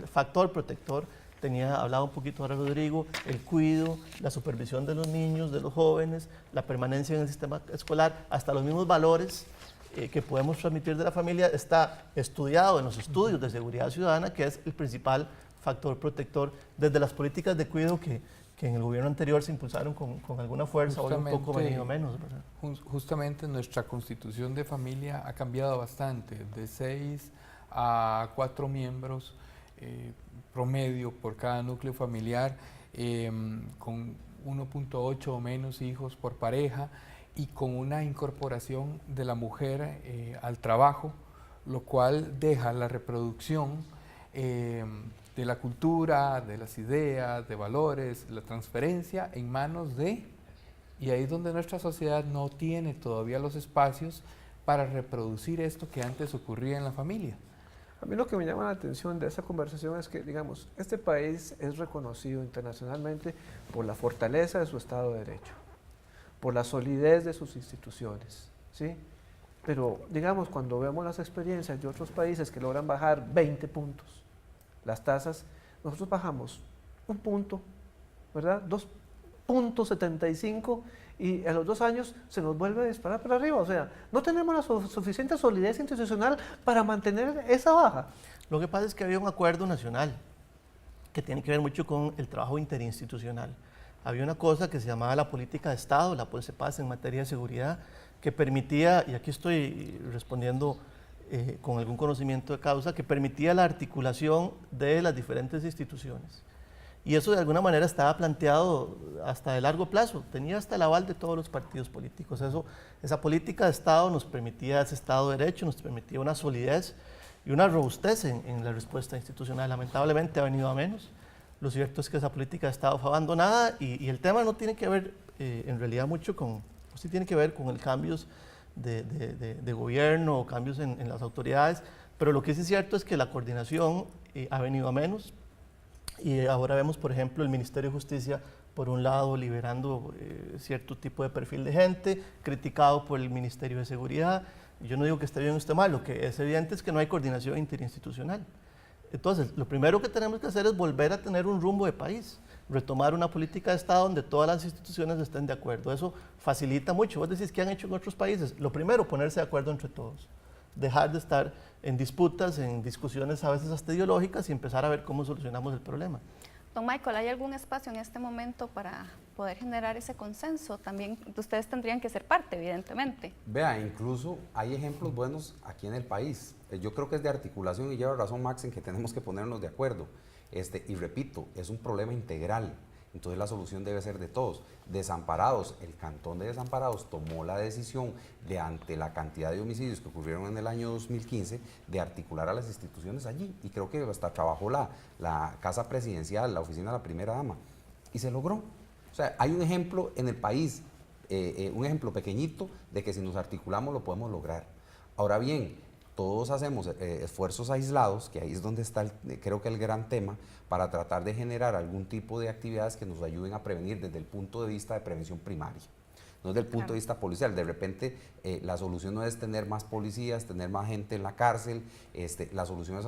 [SPEAKER 5] factor protector, hablaba un poquito ahora Rodrigo, el cuidado, la supervisión de los niños, de los jóvenes, la permanencia en el sistema escolar, hasta los mismos valores que podemos transmitir de la familia, está estudiado en los estudios de seguridad ciudadana, que es el principal factor protector desde las políticas de cuidado que en el gobierno anterior se impulsaron con alguna fuerza, hoy un poco venido menos, ¿verdad?
[SPEAKER 4] Justamente nuestra constitución de familia ha cambiado bastante, de 6 a 4 miembros promedio por cada núcleo familiar, con 1.8 o menos hijos por pareja y con una incorporación de la mujer al trabajo, lo cual deja la reproducción de la cultura, de las ideas, de valores, la transferencia en manos de, y ahí es donde nuestra sociedad no tiene todavía los espacios para reproducir esto que antes ocurría en la familia.
[SPEAKER 1] A mí lo que me llama la atención de esa conversación es que, digamos, este país es reconocido internacionalmente por la fortaleza de su Estado de Derecho, por la solidez de sus instituciones, ¿sí? Pero, digamos, cuando vemos las experiencias de otros países que logran bajar 20 puntos las tasas, nosotros bajamos un punto, ¿verdad? 2.75 y a los 2 años se nos vuelve a disparar para arriba. O sea, no tenemos la suficiente solidez institucional para mantener esa baja.
[SPEAKER 5] Lo que pasa es que había un acuerdo nacional que tiene que ver mucho con el trabajo interinstitucional. Había una cosa que se llamaba la política de Estado, la POLCEPAS en materia de seguridad, que permitía, y aquí estoy respondiendo con algún conocimiento de causa, que permitía la articulación de las diferentes instituciones. Y eso de alguna manera estaba planteado hasta de largo plazo, tenía hasta el aval de todos los partidos políticos. Esa política de Estado nos permitía ese Estado de Derecho, nos permitía una solidez y una robustez en la respuesta institucional. Lamentablemente ha venido a menos. Lo cierto es que esa política de Estado fue abandonada y el tema no tiene que ver en realidad mucho con, sí tiene que ver con el cambios de gobierno o cambios en las autoridades, pero lo que sí es cierto es que la coordinación ha venido a menos y ahora vemos, por ejemplo, el Ministerio de Justicia, por un lado, liberando cierto tipo de perfil de gente, criticado por el Ministerio de Seguridad. Yo no digo que esté bien o esté mal, lo que es evidente es que no hay coordinación interinstitucional. Entonces, lo primero que tenemos que hacer es volver a tener un rumbo de país, retomar una política de Estado donde todas las instituciones estén de acuerdo. Eso facilita mucho. Vos decís, ¿qué han hecho en otros países? Lo primero, ponerse de acuerdo entre todos. Dejar de estar en disputas, en discusiones a veces hasta ideológicas y empezar a ver cómo solucionamos el problema.
[SPEAKER 2] Don Michael, ¿hay algún espacio en este momento para poder generar ese consenso? También ustedes tendrían que ser parte, evidentemente.
[SPEAKER 3] Vea, incluso hay ejemplos buenos aquí en el país. Yo creo que es de articulación y lleva razón Max en que tenemos que ponernos de acuerdo. Y repito, es un problema integral. Entonces la solución debe ser de todos. Desamparados, el Cantón de Desamparados tomó la decisión de, ante la cantidad de homicidios que ocurrieron en el año 2015, de articular a las instituciones allí. Y creo que hasta trabajó la Casa Presidencial, la Oficina de la Primera Dama. Y se logró. O sea, hay un ejemplo en el país, un ejemplo pequeñito de que si nos articulamos lo podemos lograr. Ahora bien, todos hacemos esfuerzos aislados, que ahí es donde está, creo que el gran tema, para tratar de generar algún tipo de actividades que nos ayuden a prevenir desde el punto de vista de prevención primaria, no desde el punto de vista policial. De repente, la solución no es tener más policías, tener más gente en la cárcel, la solución es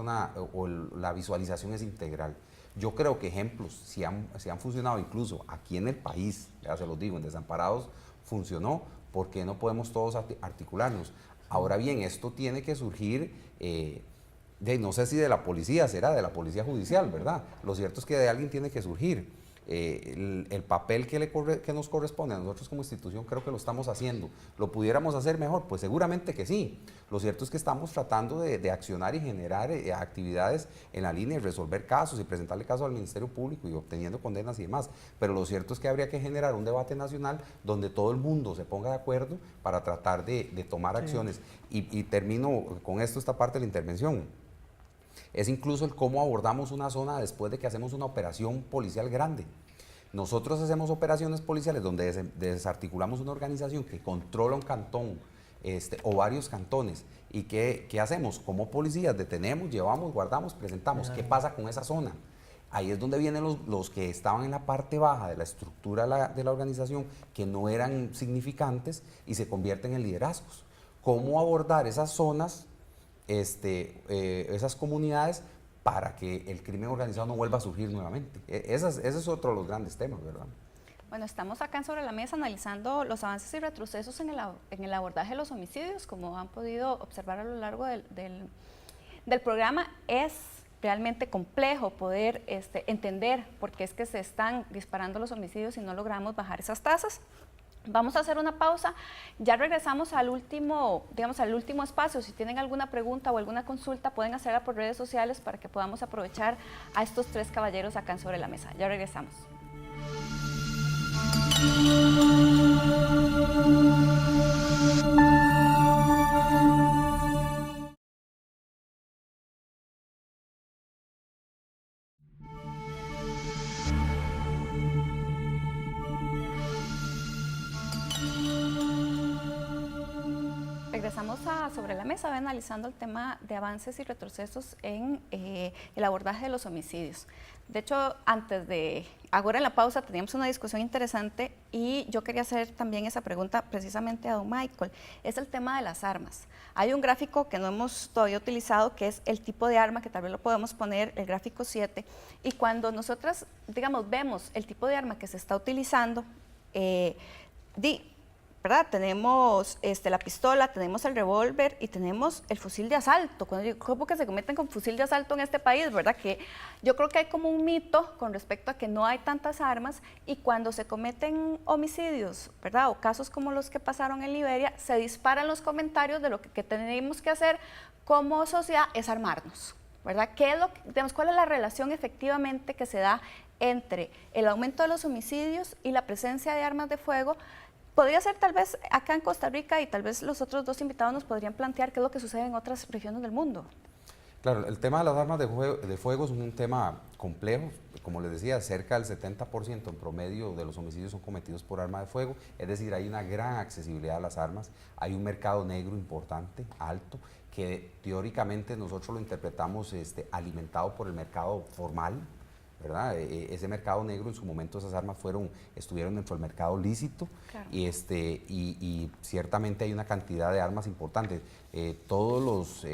[SPEAKER 3] la visualización es integral. Yo creo que ejemplos, si han funcionado incluso aquí en el país, ya se los digo, en Desamparados funcionó, ¿por qué no podemos todos articularnos? Ahora bien, esto tiene que surgir, no sé si de la policía, será de la policía judicial, ¿verdad? Lo cierto es que de alguien tiene que surgir. El papel que nos corresponde a nosotros como institución creo que lo estamos haciendo. ¿Lo pudiéramos hacer mejor? Pues seguramente que sí. Lo cierto es que estamos tratando de accionar y generar actividades en la línea y resolver casos y presentarle casos al Ministerio Público y obteniendo condenas y demás. Pero lo cierto es que habría que generar un debate nacional donde todo el mundo se ponga de acuerdo para tratar de tomar acciones. Y termino con esta parte de la intervención. Es incluso el cómo abordamos una zona después de que hacemos una operación policial grande. Nosotros hacemos operaciones policiales donde desarticulamos una organización que controla un cantón o varios cantones. ¿Y qué hacemos? Como policías detenemos, llevamos, guardamos, presentamos. ¿Qué pasa con esa zona? Ahí es donde vienen los que estaban en la parte baja de la estructura de la organización, que no eran significantes y se convierten en liderazgos. ¿Cómo abordar esas zonas? Esas comunidades para que el crimen organizado no vuelva a surgir nuevamente. Ese es otro de los grandes temas, ¿verdad?
[SPEAKER 2] Bueno, estamos acá sobre la mesa analizando los avances y retrocesos en el abordaje de los homicidios. Como han podido observar a lo largo del programa, es realmente complejo poder entender por qué es que se están disparando los homicidios y no logramos bajar esas tasas. Vamos a hacer una pausa, ya regresamos al último espacio. Si tienen alguna pregunta o alguna consulta, pueden hacerla por redes sociales para que podamos aprovechar a estos tres caballeros acá en Sobre la Mesa. Ya regresamos. Regresamos a Sobre la Mesa, analizando el tema de avances y retrocesos en el abordaje de los homicidios. De hecho, ahora en la pausa teníamos una discusión interesante y yo quería hacer también esa pregunta precisamente a don Michael. Es el tema de las armas. Hay un gráfico que no hemos todavía utilizado, que es el tipo de arma, que tal vez lo podemos poner, el gráfico 7, y cuando nosotras, vemos el tipo de arma que se está utilizando, ¿verdad? Tenemos la pistola, tenemos el revólver y tenemos el fusil de asalto. Cuando digo, ¿cómo que se cometen con fusil de asalto en este país? ¿Verdad? Que yo creo que hay como un mito con respecto a que no hay tantas armas y cuando se cometen homicidios, ¿verdad? O casos como los que pasaron en Liberia, se disparan los comentarios de lo que tenemos que hacer como sociedad es armarnos, ¿verdad? ¿Cuál es la relación efectivamente que se da entre el aumento de los homicidios y la presencia de armas de fuego? Podría ser tal vez acá en Costa Rica y tal vez los otros dos invitados nos podrían plantear qué es lo que sucede en otras regiones del mundo.
[SPEAKER 3] Claro, el tema de las armas de fuego es un tema complejo. Como les decía, cerca del 70% en promedio de los homicidios son cometidos por arma de fuego. Es decir, hay una gran accesibilidad a las armas. Hay un mercado negro importante, alto, que teóricamente nosotros lo interpretamos alimentado por el mercado formal, ¿verdad? Ese mercado negro, en su momento esas armas estuvieron dentro del mercado lícito. Claro. Y ciertamente hay una cantidad de armas importantes. Todos los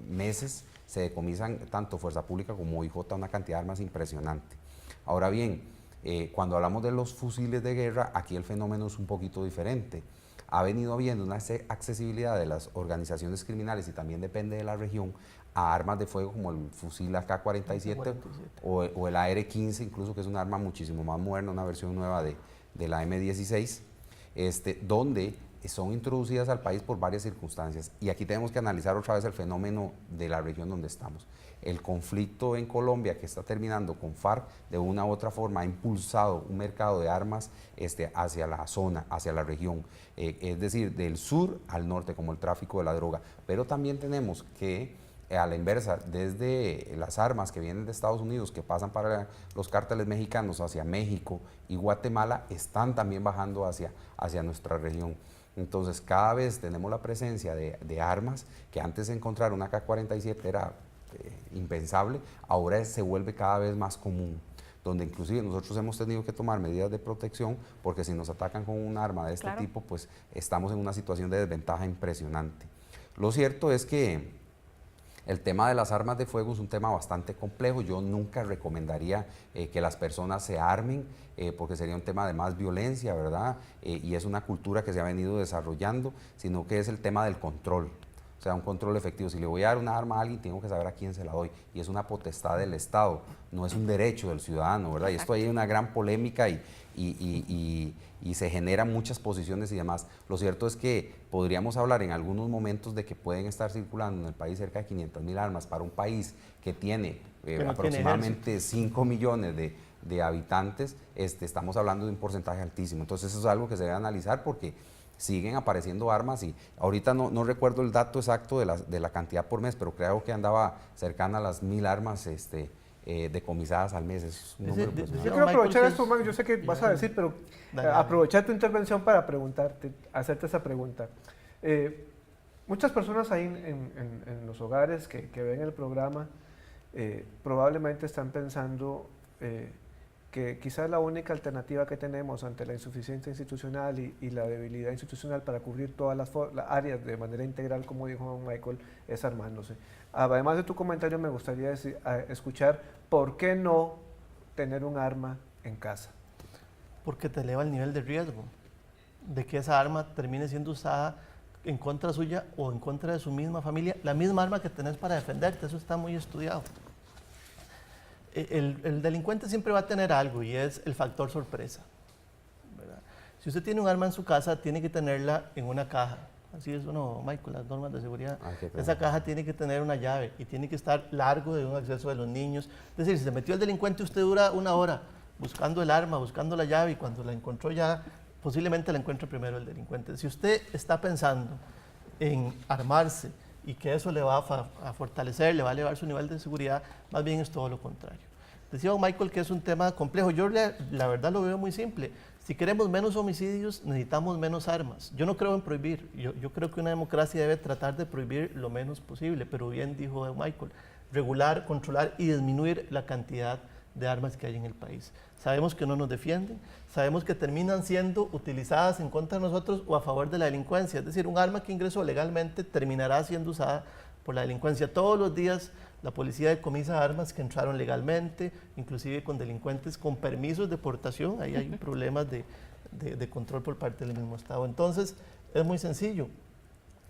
[SPEAKER 3] meses se decomisan tanto Fuerza Pública como OIJ una cantidad de armas impresionante. Ahora bien, cuando hablamos de los fusiles de guerra, aquí el fenómeno es un poquito diferente. Ha venido habiendo una accesibilidad de las organizaciones criminales, y también depende de la región, a armas de fuego como el fusil AK-47 o el AR-15, incluso, que es un arma muchísimo más moderna, una versión nueva de la M16, donde son introducidas al país por varias circunstancias. Y aquí tenemos que analizar otra vez el fenómeno de la región donde estamos. El conflicto en Colombia, que está terminando con FARC, de una u otra forma ha impulsado un mercado de armas hacia la zona, hacia la región, es decir, del sur al norte, como el tráfico de la droga. Pero también tenemos que, a la inversa, desde las armas que vienen de Estados Unidos, que pasan para los cárteles mexicanos hacia México y Guatemala, están también bajando hacia nuestra región. Entonces, cada vez tenemos la presencia de armas que antes encontrar una AK-47 era impensable, ahora se vuelve cada vez más común, donde inclusive nosotros hemos tenido que tomar medidas de protección, porque si nos atacan con un arma de este tipo, pues estamos en una situación de desventaja impresionante. Lo cierto es que el tema de las armas de fuego es un tema bastante complejo. Yo nunca recomendaría que las personas se armen, porque sería un tema de más violencia, ¿verdad? Y es una cultura que se ha venido desarrollando, sino que es el tema del control. O sea, un control efectivo. Si le voy a dar una arma a alguien, tengo que saber a quién se la doy. Y es una potestad del Estado, no es un derecho del ciudadano, ¿verdad? Y esto hay una gran polémica y se generan muchas posiciones y demás. Lo cierto es que podríamos hablar en algunos momentos de que pueden estar circulando en el país cerca de 500.000 armas para un país que tiene aproximadamente 5 millones de habitantes. Estamos hablando de un porcentaje altísimo. Entonces eso es algo que se debe analizar, porque siguen apareciendo armas, y ahorita no recuerdo el dato exacto de la cantidad por mes, pero creo que andaba cercana a las 1.000 armas decomisadas al mes. Es un número
[SPEAKER 1] yo quiero aprovechar esto, Max, yo sé que vas a decir, pero aprovechar tu intervención para hacerte esa pregunta. Muchas personas ahí en los hogares que ven el programa probablemente están pensando que quizás la única alternativa que tenemos ante la insuficiencia institucional y la debilidad institucional para cubrir todas las áreas de manera integral, como dijo Michael, es armándose. Además de tu comentario, me gustaría escuchar por qué no tener un arma en casa.
[SPEAKER 5] Porque te eleva el nivel de riesgo de que esa arma termine siendo usada en contra suya o en contra de su misma familia, la misma arma que tenés para defenderte. Eso está muy estudiado. El delincuente siempre va a tener algo, y es el factor sorpresa, ¿verdad? Si usted tiene un arma en su casa, tiene que tenerla en una caja. Así es, ¿no, Michael? Las normas de seguridad. Esa caja tiene que tener una llave y tiene que estar largo de un acceso de los niños. Es decir, si se metió el delincuente, usted dura 1 hora buscando el arma, buscando la llave, y cuando la encontró ya, posiblemente la encuentre primero el delincuente. Si usted está pensando en armarse y que eso le va a fortalecer, le va a elevar su nivel de seguridad, más bien es todo lo contrario. Decía Michael que es un tema complejo. Yo la verdad lo veo muy simple. Si queremos menos homicidios, necesitamos menos armas. Yo no creo en prohibir. Yo creo que una democracia debe tratar de prohibir lo menos posible, pero bien dijo Michael, regular, controlar y disminuir la cantidad de armas que hay en el país. Sabemos que no nos defienden, sabemos que terminan siendo utilizadas en contra de nosotros o a favor de la delincuencia. Es decir, un arma que ingresó legalmente terminará siendo usada por la delincuencia. Todos los días la policía decomisa armas que entraron legalmente, inclusive con delincuentes con permisos de portación. Ahí hay problemas de control por parte del mismo Estado. Entonces, es muy sencillo.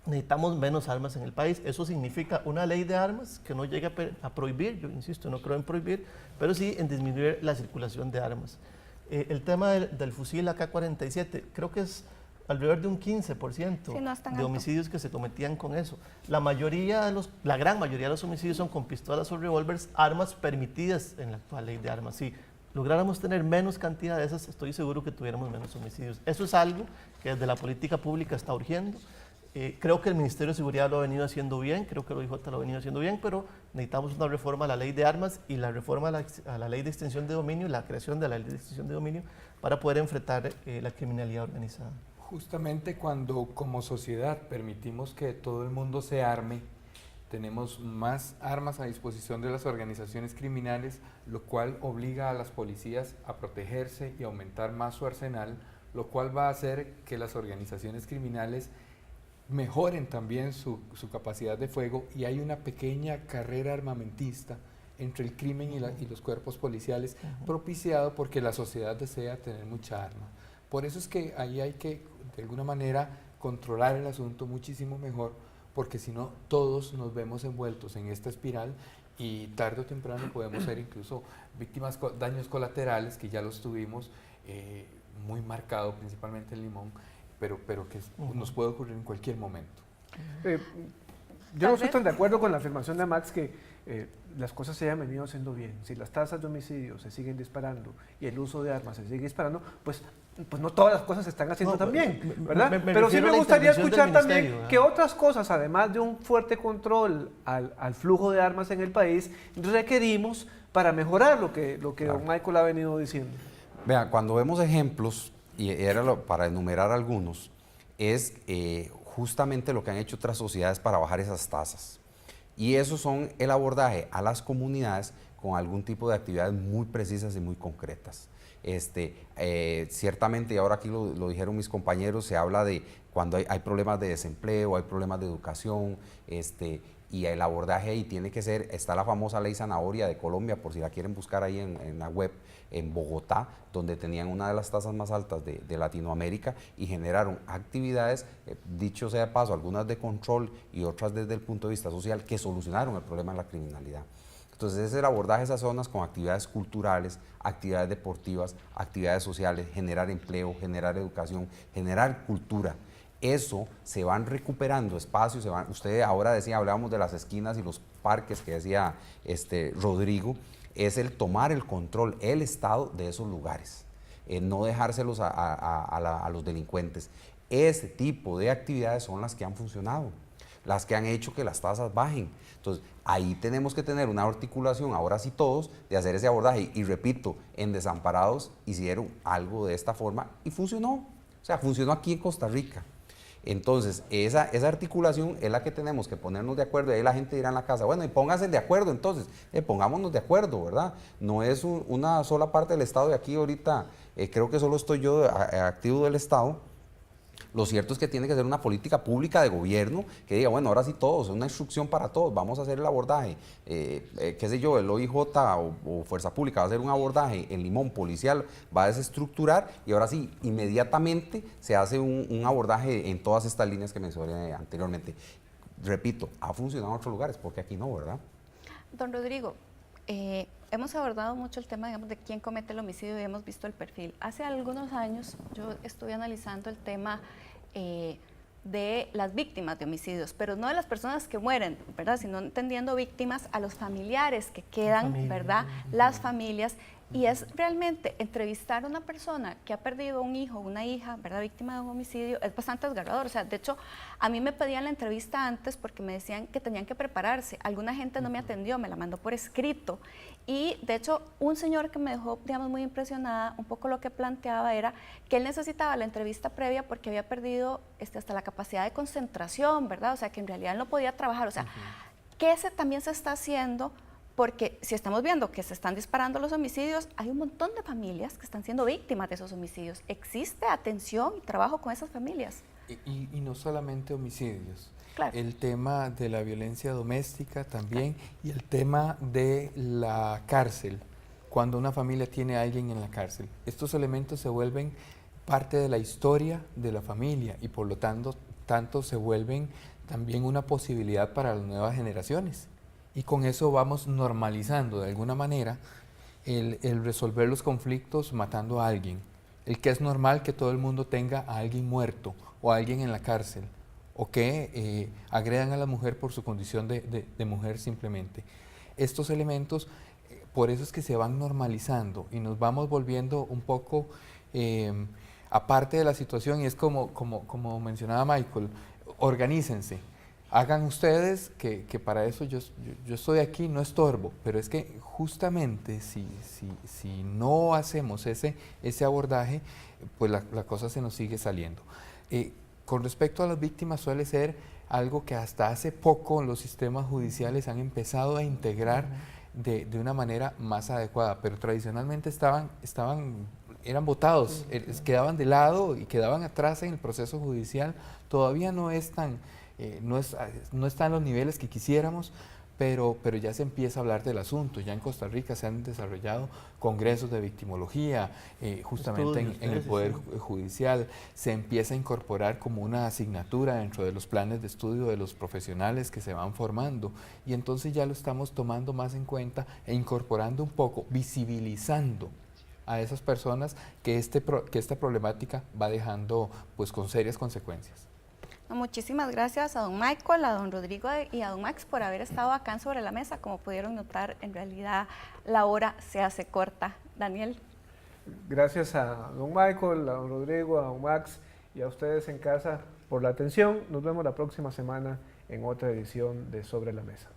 [SPEAKER 5] Necesitamos menos armas en el país. Eso significa una ley de armas que no llegue a prohibir. Yo insisto, no creo en prohibir, pero sí en disminuir la circulación de armas. El tema del fusil AK-47, creo que es alrededor de un 15% de homicidios que se cometían con eso. La gran mayoría de los homicidios son con pistolas o revólveres, armas permitidas en la actual ley de armas. Si lográramos tener menos cantidad de esas, estoy seguro que tuviéramos menos homicidios. Eso es algo que desde la política pública está urgiendo. Creo que el Ministerio de Seguridad lo ha venido haciendo bien, creo que el OIJ lo ha venido haciendo bien, pero necesitamos una reforma a la ley de armas y la reforma a la ley de extinción de dominio, la creación de la ley de extinción de dominio para poder enfrentar la criminalidad organizada.
[SPEAKER 4] Justamente cuando como sociedad permitimos que todo el mundo se arme, tenemos más armas a disposición de las organizaciones criminales, lo cual obliga a las policías a protegerse y aumentar más su arsenal, lo cual va a hacer que las organizaciones criminales mejoren también su capacidad de fuego, y hay una pequeña carrera armamentista entre el crimen y los cuerpos policiales, propiciado porque la sociedad desea tener mucha arma. Por eso es que ahí hay que, de alguna manera, controlar el asunto muchísimo mejor, porque si no, todos nos vemos envueltos en esta espiral y tarde o temprano podemos ser incluso víctimas, daños colaterales, que ya los tuvimos muy marcado, principalmente en Limón, pero que nos puede ocurrir en cualquier momento.
[SPEAKER 1] Yo no estoy tan de acuerdo con la afirmación de Max que las cosas se hayan venido haciendo bien. Si las tasas de homicidios se siguen disparando y el uso de armas se sigue disparando, pues no todas las cosas se están haciendo tan bien, ¿verdad? Pero sí me gustaría escuchar también que otras cosas, además de un fuerte control al flujo de armas en el país, requerimos para mejorar lo que don Michael ha venido diciendo.
[SPEAKER 3] Vea, cuando vemos ejemplos, y para enumerar algunos, es justamente lo que han hecho otras sociedades para bajar esas tasas. Y eso son el abordaje a las comunidades con algún tipo de actividades muy precisas y muy concretas. Ciertamente, y ahora aquí lo dijeron mis compañeros, se habla de cuando hay problemas de desempleo, hay problemas de educación, y el abordaje ahí tiene que ser, está la famosa ley Zanahoria de Colombia, por si la quieren buscar ahí en la web, en Bogotá, donde tenían una de las tasas más altas de Latinoamérica y generaron actividades, dicho sea de paso, algunas de control y otras desde el punto de vista social, que solucionaron el problema de la criminalidad. Entonces, ese es el abordaje de esas zonas con actividades culturales, actividades deportivas, actividades sociales, generar empleo, generar educación, generar cultura. Eso se van recuperando espacios, usted ahora decía, hablábamos de las esquinas y los parques que decía Rodrigo, es el tomar el control, el Estado de esos lugares, no dejárselos a los delincuentes. Ese tipo de actividades son las que han funcionado, las que han hecho que las tasas bajen. Entonces, ahí tenemos que tener una articulación, ahora sí todos, de hacer ese abordaje. Y repito, en Desamparados hicieron algo de esta forma y funcionó. O sea, funcionó aquí en Costa Rica. Entonces, esa articulación es la que tenemos que ponernos de acuerdo. Y ahí la gente dirá en la casa, bueno, y pónganse de acuerdo entonces, pongámonos de acuerdo, ¿verdad? No es una sola parte del Estado, y aquí ahorita creo que solo estoy yo activo del Estado. Lo cierto es que tiene que ser una política pública de gobierno que diga, bueno, ahora sí todos, una instrucción para todos, vamos a hacer el abordaje, qué sé yo, el OIJ o Fuerza Pública va a hacer un abordaje en Limón policial, va a desestructurar y ahora sí, inmediatamente se hace un abordaje en todas estas líneas que mencioné anteriormente. Repito, ha funcionado en otros lugares, porque aquí no, ¿verdad?
[SPEAKER 2] Don Rodrigo, hemos abordado mucho el tema, digamos, de quién comete el homicidio y hemos visto el perfil. Hace algunos años yo estuve analizando el tema de las víctimas de homicidios, pero no de las personas que mueren, ¿verdad? Sino entendiendo víctimas a los familiares que quedan, ¿verdad? Las familias. Y es realmente entrevistar a una persona que ha perdido un hijo, una hija, ¿verdad?, víctima de un homicidio, es bastante desgarrador. O sea, de hecho, a mí me pedían la entrevista antes porque me decían que tenían que prepararse. Alguna gente no me atendió, me la mandó por escrito. Y, de hecho, un señor que me dejó, digamos, muy impresionada, un poco lo que planteaba era que él necesitaba la entrevista previa porque había perdido hasta la capacidad de concentración, ¿verdad? O sea, que en realidad no podía trabajar. O sea, que también se está haciendo. Porque si estamos viendo que se están disparando los homicidios, hay un montón de familias que están siendo víctimas de esos homicidios. ¿Existe atención y trabajo con esas familias?
[SPEAKER 4] Y no solamente homicidios.
[SPEAKER 2] Claro.
[SPEAKER 4] El tema de la violencia doméstica también, y el tema de la cárcel, cuando una familia tiene a alguien en la cárcel. Estos elementos se vuelven parte de la historia de la familia y por lo tanto se vuelven también una posibilidad para las nuevas generaciones. Y con eso vamos normalizando de alguna manera el resolver los conflictos matando a alguien. El que es normal que todo el mundo tenga a alguien muerto o a alguien en la cárcel, o que agredan a la mujer por su condición de mujer simplemente. Estos elementos, por eso es que se van normalizando y nos vamos volviendo un poco aparte de la situación, y es como mencionaba Michael, organícense. Hagan ustedes que para eso yo estoy aquí, no estorbo, pero es que justamente si no hacemos ese abordaje, pues la cosa se nos sigue saliendo. Con respecto a las víctimas suele ser algo que hasta hace poco los sistemas judiciales han empezado a integrar de una manera más adecuada, pero tradicionalmente eran votados, quedaban de lado y quedaban atrás en el proceso judicial. Todavía no está en los niveles que quisiéramos, pero ya se empieza a hablar del asunto. Ya en Costa Rica se han desarrollado congresos de victimología, justamente en el Poder Judicial. Se empieza a incorporar como una asignatura dentro de los planes de estudio de los profesionales que se van formando, y entonces ya lo estamos tomando más en cuenta e incorporando un poco, visibilizando a esas personas que esta problemática va dejando pues con serias consecuencias.
[SPEAKER 2] Muchísimas gracias a don Michael, a don Rodrigo y a don Max por haber estado acá en Sobre la Mesa. Como pudieron notar, en realidad la hora se hace corta. Daniel.
[SPEAKER 1] Gracias a don Michael, a don Rodrigo, a don Max y a ustedes en casa por la atención. Nos vemos la próxima semana en otra edición de Sobre la Mesa.